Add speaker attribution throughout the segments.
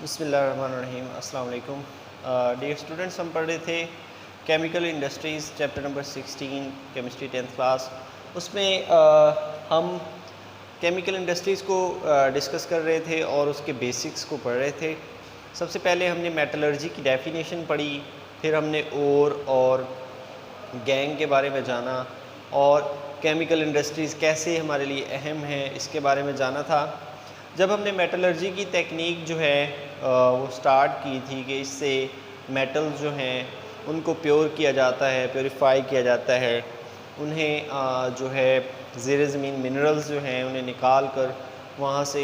Speaker 1: बिस्मिल्लाहिर्रहमानिर्रहीम अस्सलाम वालेकुम। डियर स्टूडेंट्स, हम पढ़ रहे थे chemical industries chapter number 16 chemistry 10th class. उसमें हम केमिकल इंडस्ट्रीज़ को डिस्कस कर रहे थे और उसके बेसिक्स को पढ़ रहे थे। सबसे पहले हमने मेटलर्जी की डेफिनेशन पढ़ी, फिर हमने ओर और गैंग के बारे में जाना और केमिकल इंडस्ट्रीज़ कैसे हमारे लिए अहम है इसके बारे में जाना था। जब हमने मेटलर्जी की टेक्निक जो है वो स्टार्ट की थी कि इससे मेटल्स जो हैं उनको प्योर किया जाता है, प्योरीफाई किया जाता है, उन्हें जो है ज़ेर ज़मीन मिनरल्स जो हैं उन्हें निकाल कर वहाँ से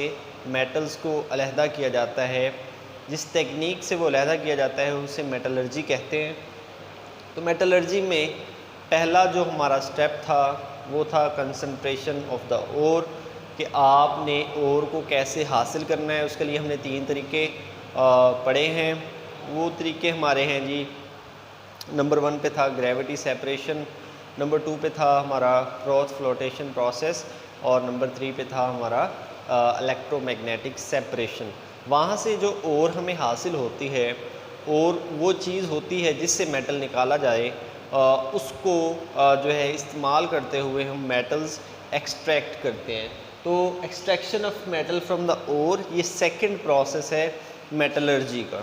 Speaker 1: मेटल्स को अलहदा किया जाता है। जिस टेक्निक से वो अलहदा किया जाता है उसे मेटलर्जी कहते हैं। तो मेटलर्जी में पहला जो हमारा स्टेप था वो था कंसंट्रेशन ऑफ द ओर, कि आपने ओर को कैसे हासिल करना है। उसके लिए हमने 3 तरीके पढ़े हैं। वो तरीके हमारे हैं जी, नंबर 1 पे था ग्रेविटी सेपरेशन, नंबर 2 पे था हमारा क्रॉस फ्लोटेशन प्रोसेस और नंबर 3 पे था हमारा इलेक्ट्रोमैग्नेटिक सेपरेशन। वहाँ से जो ओर हमें हासिल होती है और वो चीज़ होती है जिससे मेटल निकाला जाए, उसको जो है इस्तेमाल करते हुए हम मेटल्स एक्सट्रैक्ट करते हैं। तो extraction of metal from the ore ये सेकंड प्रोसेस है मेटलर्जी का।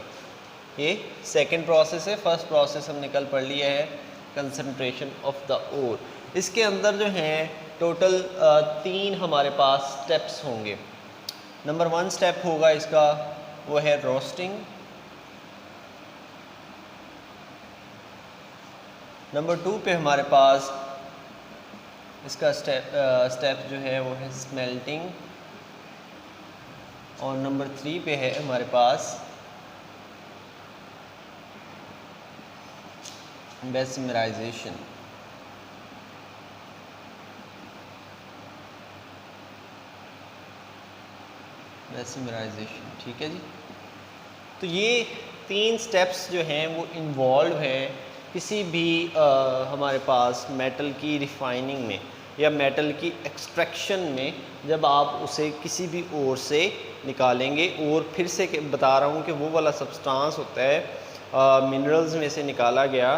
Speaker 1: ये सेकंड प्रोसेस है। फर्स्ट प्रोसेस हमने कल पढ़ लिया है कंसंट्रेशन ऑफ द ओर। इसके अंदर जो हैं टोटल 3 हमारे पास स्टेप्स होंगे। नंबर 1 स्टेप होगा इसका, वो है रोस्टिंग। नंबर 2 पे हमारे पास इसका स्टेप जो है वो है स्मेल्टिंग और नंबर 3 पे है हमारे पास बेसिमराइजेशन। ठीक है जी। तो ये 3 स्टेप्स जो हैं वो इन्वॉल्व हैं किसी भी हमारे पास मेटल की रिफाइनिंग में या मेटल की एक्सट्रैक्शन में। जब आप उसे किसी भी ओर से निकालेंगे, और फिर से बता रहा हूँ कि वो वाला सब्सटेंस होता है मिनरल्स में से निकाला गया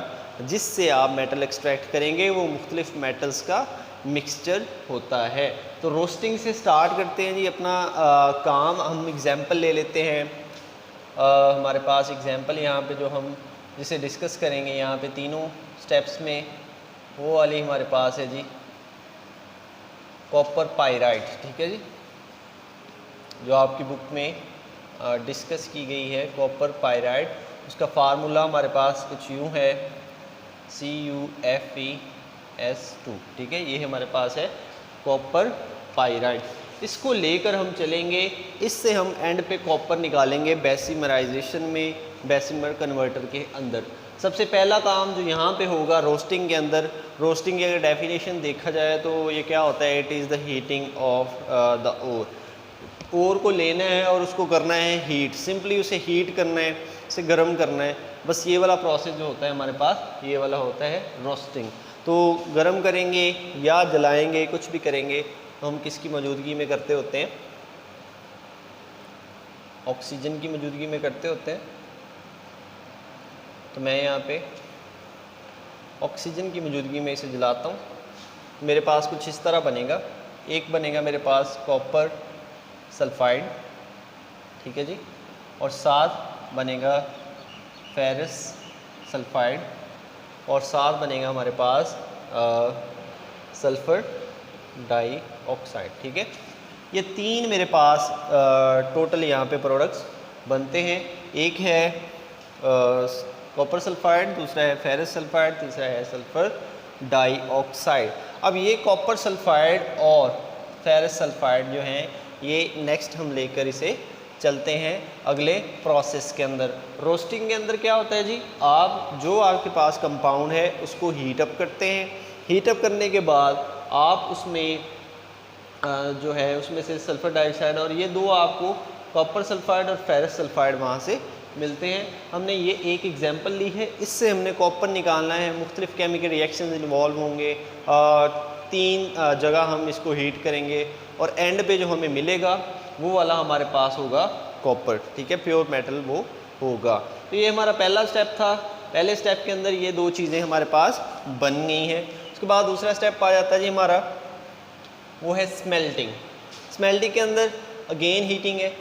Speaker 1: जिससे आप मेटल एक्सट्रैक्ट करेंगे, वो मुख्तलिफ मेटल्स का मिक्सचर होता है। तो रोस्टिंग से स्टार्ट करते हैं जी अपना काम। हम एग्जांपल ले लेते हैं। हमारे पास एग्जांपल यहाँ पे जो हम जिसे डिस्कस करेंगे यहाँ पे तीनों स्टेप्स में, वो वाली हमारे पास है जी कॉपर पाइराइट। ठीक है जी, जो आपकी बुक में डिस्कस की गई है कॉपर पाइराइट। उसका फार्मूला हमारे पास कुछ यूँ है, CuFeS2। ठीक है, ये हमारे पास है कॉपर पाइराइट। इसको लेकर हम चलेंगे, इससे हम एंड पे कॉपर निकालेंगे बेसिमराइजेशन में, बेसिमर कन्वर्टर के अंदर। सबसे पहला काम जो यहाँ पे होगा रोस्टिंग के अंदर, रोस्टिंग की अगर डेफिनेशन देखा जाए तो ये क्या होता है, it is the heating of the ore को लेना है और उसको करना है हीट। सिंपली उसे हीट करना है, उसे गर्म करना है। बस ये वाला प्रोसेस जो होता है हमारे पास, ये वाला होता है रोस्टिंग। तो गर्म करेंगे या जलाएंगे, कुछ भी करेंगे, तो हम किसकी मौजूदगी में करते होते हैं? ऑक्सीजन की मौजूदगी में करते होते हैं। तो मैं यहाँ पे ऑक्सीजन की मौजूदगी में इसे जलाता हूँ। मेरे पास कुछ इस तरह बनेगा। एक बनेगा मेरे पास कॉपर सल्फाइड, ठीक है जी, और साथ बनेगा फेरस सल्फाइड और साथ बनेगा हमारे पास सल्फ़र डाइऑक्साइड। ठीक है, ये 3 मेरे पास टोटल यहाँ पे प्रोडक्ट्स बनते हैं। एक है कॉपर सल्फाइड, दूसरा है फेरस सल्फाइड, तीसरा है सल्फ़र डाइऑक्साइड। अब ये कॉपर सल्फाइड और फेरस सल्फाइड जो हैं ये नेक्स्ट हम लेकर इसे चलते हैं अगले प्रोसेस के अंदर। रोस्टिंग के अंदर क्या होता है जी, आप जो आपके पास कंपाउंड है उसको हीट अप करते हैं। हीट अप करने के बाद आप उसमें जो है उसमें से सल्फ़र डाइऑक्साइड और ये दो आपको कॉपर सल्फाइड और फेरस सल्फाइड वहाँ से मिलते हैं। हमने ये एक एग्जांपल ली है, इससे हमने कॉपर निकालना है। मुख्तलिफ केमिकल रिएक्शन इन्वॉल्व होंगे, 3 जगह हम इसको हीट करेंगे और एंड पे जो हमें मिलेगा वो वाला हमारे पास होगा कॉपर, ठीक है, प्योर मेटल वो होगा। तो ये हमारा पहला स्टेप था। पहले स्टेप के अंदर ये दो चीज़ें हमारे पास बन गई हैं। उसके बाद दूसरा स्टेप आ जाता है जी हमारा, वो है स्मेल्टिंग। स्मेल्टिंग के अंदर अगेन हीटिंग है।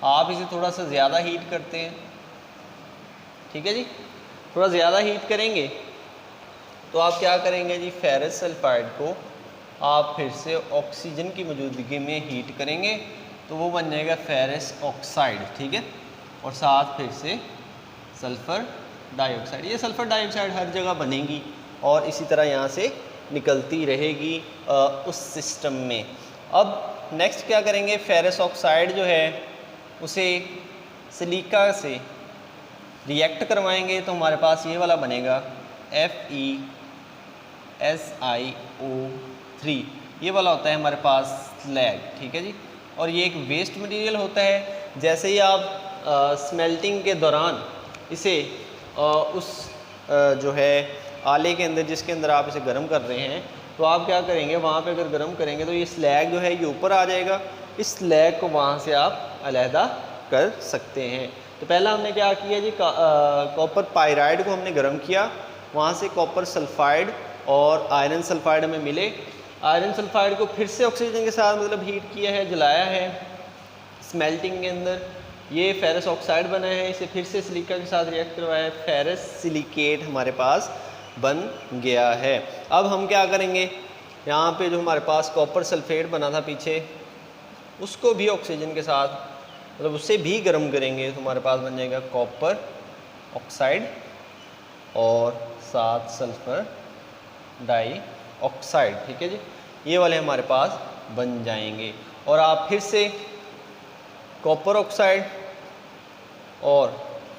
Speaker 1: आप इसे थोड़ा सा ज़्यादा हीट करते हैं, ठीक है जी, थोड़ा ज़्यादा हीट करेंगे तो आप क्या करेंगे जी, फेरस सल्फाइड को आप फिर से ऑक्सीजन की मौजूदगी में हीट करेंगे तो वो बन जाएगा फेरस ऑक्साइड, ठीक है, और साथ फिर से सल्फ़र डाइऑक्साइड। ये सल्फ़र डाइऑक्साइड हर जगह बनेगी और इसी तरह यहाँ से निकलती रहेगी उस सिस्टम में। अब नेक्स्ट क्या करेंगे, फेरस ऑक्साइड जो है उसे सिलिका से रिएक्ट करवाएंगे तो हमारे पास ये वाला बनेगा FeSiO3। ये वाला होता है हमारे पास स्लैग, ठीक है जी, और ये एक वेस्ट मटेरियल होता है। जैसे ही आप स्मेल्टिंग के दौरान इसे उस जो है आले के अंदर, जिसके अंदर आप इसे गर्म कर रहे हैं, तो आप क्या करेंगे, वहाँ पे अगर गर्म करेंगे तो ये स्लैग जो है ये ऊपर आ जाएगा। इस स्लैग को वहाँ से आप अलहदा कर सकते हैं। तो पहला हमने क्या किया जी, कॉपर पायराइड को हमने गर्म किया, वहाँ से कॉपर सल्फाइड और आयरन सल्फाइड हमें मिले। आयरन सल्फाइड को फिर से ऑक्सीजन के साथ मतलब हीट किया है, जलाया है स्मेल्टिंग के अंदर, ये फेरस ऑक्साइड बना है, इसे फिर से सिलिका के साथ रिएक्ट करवाया, फेरस सिलिकेट हमारे पास बन गया है। अब हम क्या करेंगे, यहाँ पे जो हमारे पास कॉपर सल्फेट बना था पीछे, उसको भी ऑक्सीजन के साथ मतलब उससे भी गर्म करेंगे तो हमारे पास बन जाएगा कॉपर ऑक्साइड और साथ सल्फर डाइऑक्साइड, ठीक है जी, ये वाले हमारे पास बन जाएंगे। और आप फिर से कॉपर ऑक्साइड और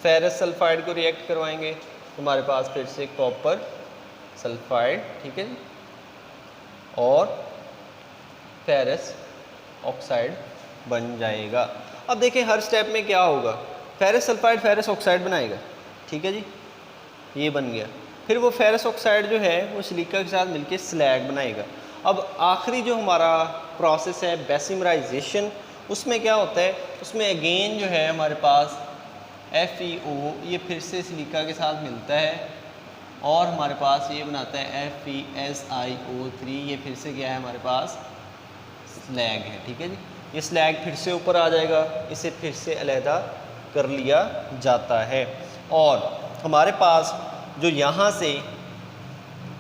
Speaker 1: फेरस सल्फाइड को रिएक्ट करवाएंगे तो हमारे पास फिर से कॉपर सल्फाइड, ठीक है जी, और फेरस ऑक्साइड बन जाएगा। अब देखिए हर स्टेप में क्या होगा, फेरस सल्फाइड फेरस ऑक्साइड बनाएगा, ठीक है जी, ये बन गया। फिर वो फेरस ऑक्साइड जो है वो सिलिका के साथ मिलके स्लैग बनाएगा। अब आखिरी जो हमारा प्रोसेस है बेसिमराइजेशन, उसमें क्या होता है, उसमें अगेन जो है हमारे पास FeO ये फिर से सिलिका के साथ मिलता है और हमारे पास ये बनाता है FeSiO3, ये फिर से क्या है हमारे पास स्लैग है, ठीक है जी, ये स्लैग फिर से ऊपर आ जाएगा, इसे फिर से अलहदा कर लिया जाता है। और हमारे पास जो यहाँ से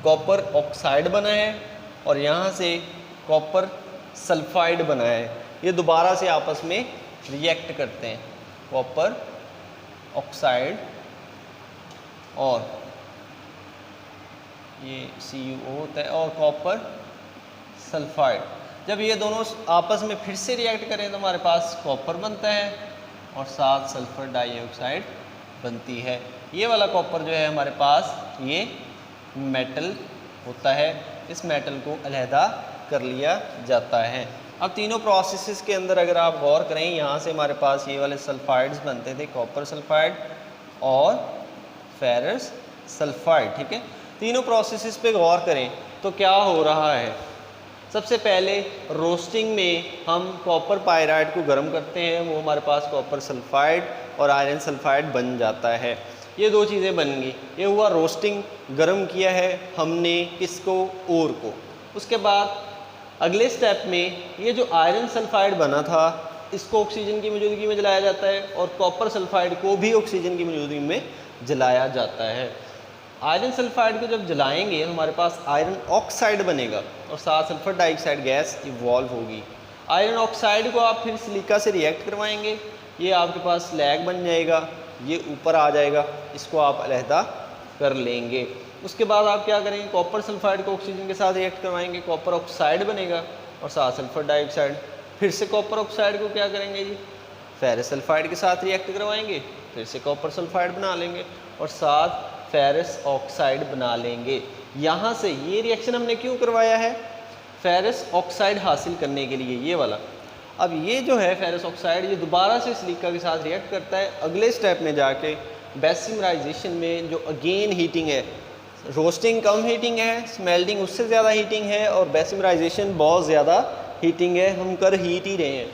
Speaker 1: कॉपर ऑक्साइड बना है और यहाँ से कॉपर सल्फाइड बना है, ये दोबारा से आपस में रिएक्ट करते हैं, कॉपर ऑक्साइड और ये CuO होता है और कॉपर सल्फाइड। जब ये दोनों आपस में फिर से रिएक्ट करें तो हमारे पास कॉपर बनता है और साथ सल्फर डाइऑक्साइड बनती है। ये वाला कॉपर जो है हमारे पास ये मेटल होता है, इस मेटल को अलहदा कर लिया जाता है। अब तीनों प्रोसेसेस के अंदर अगर आप गौर करें, यहाँ से हमारे पास ये वाले सल्फाइड्स बनते थे, कॉपर सल्फाइड और फेरस सल्फाइड, ठीक है। तीनों प्रोसेसेस पे गौर करें तो क्या हो रहा है, सबसे पहले रोस्टिंग में हम कॉपर पायराइड को गर्म करते हैं, वो हमारे पास कॉपर सल्फाइड और आयरन सल्फाइड बन जाता है। ये दो चीज़ें बन गई, ये हुआ रोस्टिंग, गर्म किया है हमने किसको, ओर को। उसके बाद अगले स्टेप में ये जो आयरन सल्फाइड बना था इसको ऑक्सीजन की मौजूदगी में जलाया जाता है और कॉपर सल्फाइड को भी ऑक्सीजन की मौजूदगी में जलाया जाता है। आयरन सल्फाइड को जब जलाएंगे तो हमारे पास आयरन ऑक्साइड बनेगा और साथ सल्फर डाइऑक्साइड गैस इवॉल्व होगी। आयरन ऑक्साइड को आप फिर सिलिका से रिएक्ट करवाएंगे, ये आपके पास स्लैग बन जाएगा, ये ऊपर आ जाएगा, इसको आप अलहदा कर लेंगे। उसके बाद आप क्या करेंगे, कॉपर सल्फाइड को ऑक्सीजन के साथ रिएक्ट करवाएंगे, कॉपर ऑक्साइड बनेगा और साथ सल्फर डाइऑक्साइड। फिर से कॉपर ऑक्साइड को क्या करेंगे जी, फेरस सल्फाइड के साथ रिएक्ट करवाएंगे, फिर से कॉपर सल्फाइड बना लेंगे और साथ फेरस ऑक्साइड बना लेंगे। यहाँ से ये रिएक्शन हमने क्यों करवाया है, फेरस ऑक्साइड हासिल करने के लिए, ये वाला। अब ये जो है फेरस ऑक्साइड ये दोबारा से सिलिका के साथ रिएक्ट करता है अगले स्टेप में जाके बेसिमराइजेशन में, जो अगेन हीटिंग है, रोस्टिंग कम हीटिंग है, स्मेल्टिंग उससे ज़्यादा हीटिंग है और बेसिमराइजेशन बहुत ज़्यादा हीटिंग है, हम कर हीट ही रहे हैं।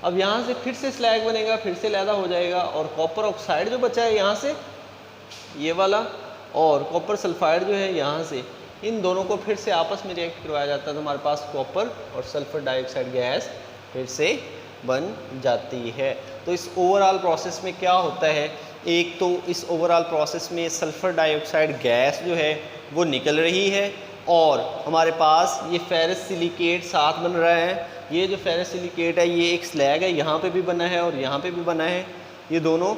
Speaker 1: अब यहाँ से फिर से स्लैग बनेगा, फिर से लैदा हो जाएगा, और कॉपर ऑक्साइड जो बचा है यहाँ से ये वाला, और कॉपर सल्फाइड जो है यहाँ से, इन दोनों को फिर से आपस में रिएक्ट करवाया जाता है, तो हमारे पास कॉपर और सल्फर डाइऑक्साइड गैस फिर से बन जाती है। तो इस ओवरऑल प्रोसेस में क्या होता है, एक तो इस ओवरऑल प्रोसेस में सल्फर डाइऑक्साइड गैस जो है वो निकल रही है, और हमारे पास ये फेरस सिलिकेट साथ बन रहा है। ये जो फेरस सिलिकेट है ये एक स्लैग है, यहाँ पे भी बना है और यहाँ पे भी बना है, ये दोनों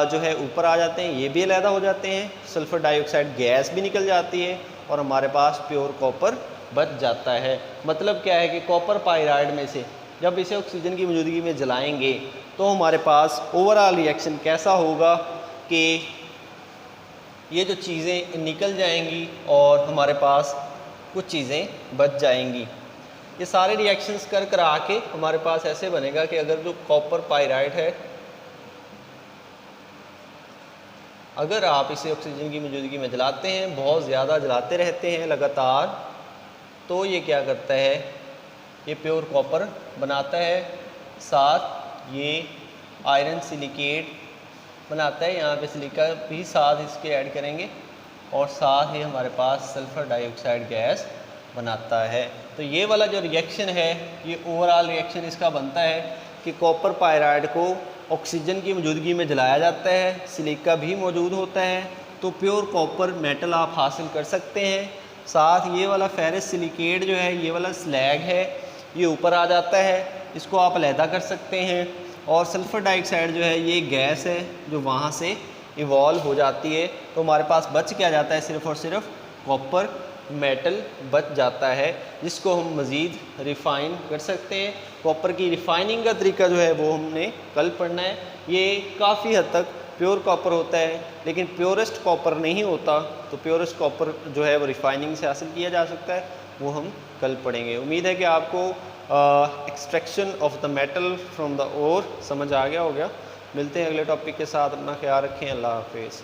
Speaker 1: जो है ऊपर आ जाते हैं, ये भी अलहदा हो जाते हैं, सल्फर डाइऑक्साइड गैस भी निकल जाती है, और हमारे पास प्योर कॉपर बच जाता है। मतलब क्या है कि कॉपर पाइराइड में से जब इसे ऑक्सीजन की मौजूदगी में जलाएंगे तो हमारे पास ओवरऑल रिएक्शन कैसा होगा कि ये जो चीज़ें निकल जाएंगी और हमारे पास कुछ चीज़ें बच जाएंगी। ये सारे रिएक्शंस कर करा के हमारे पास ऐसे बनेगा कि अगर जो कॉपर पाइराइड है, अगर आप इसे ऑक्सीजन की मौजूदगी में जलाते हैं, बहुत ज़्यादा जलाते रहते हैं लगातार, तो ये क्या करता है, ये प्योर कॉपर बनाता है, साथ ये आयरन सिलिकेट बनाता है, यहाँ पे सिलिका भी साथ इसके ऐड करेंगे, और साथ ही हमारे पास सल्फ़र डाइऑक्साइड गैस बनाता है। तो ये वाला जो रिएक्शन है, ये ओवरऑल रिएक्शन इसका बनता है कि कॉपर पाइराइड को ऑक्सीजन की मौजूदगी में जलाया जाता है, सिलिका भी मौजूद होता है, तो प्योर कॉपर मेटल आप हासिल कर सकते हैं। साथ ये वाला फेरस सिलिकेट जो है, ये वाला स्लैग है, ये ऊपर आ जाता है, इसको आप अलहदा कर सकते हैं। और सल्फ़र डाइऑक्साइड जो है ये गैस है जो वहाँ से इवॉल्व हो जाती है, तो हमारे पास बच क्या जाता है, सिर्फ़ और सिर्फ कॉपर मेटल बच जाता है, जिसको हम मज़ीद रिफ़ाइन कर सकते हैं। कॉपर की रिफ़ाइनिंग का तरीका जो है वो हमने कल पढ़ना है। ये काफ़ी हद तक प्योर कॉपर होता है, लेकिन प्योरेस्ट कॉपर नहीं होता, तो प्योरेस्ट कॉपर जो है वो रिफ़ाइनिंग से हासिल किया जा सकता है, वो हम कल पढ़ेंगे। उम्मीद है कि आपको extraction of the metal from the ore समझ आ गया होगा। मिलते हैं अगले टॉपिक के साथ, अपना ख्याल रखें, अल्लाह हाफिज़।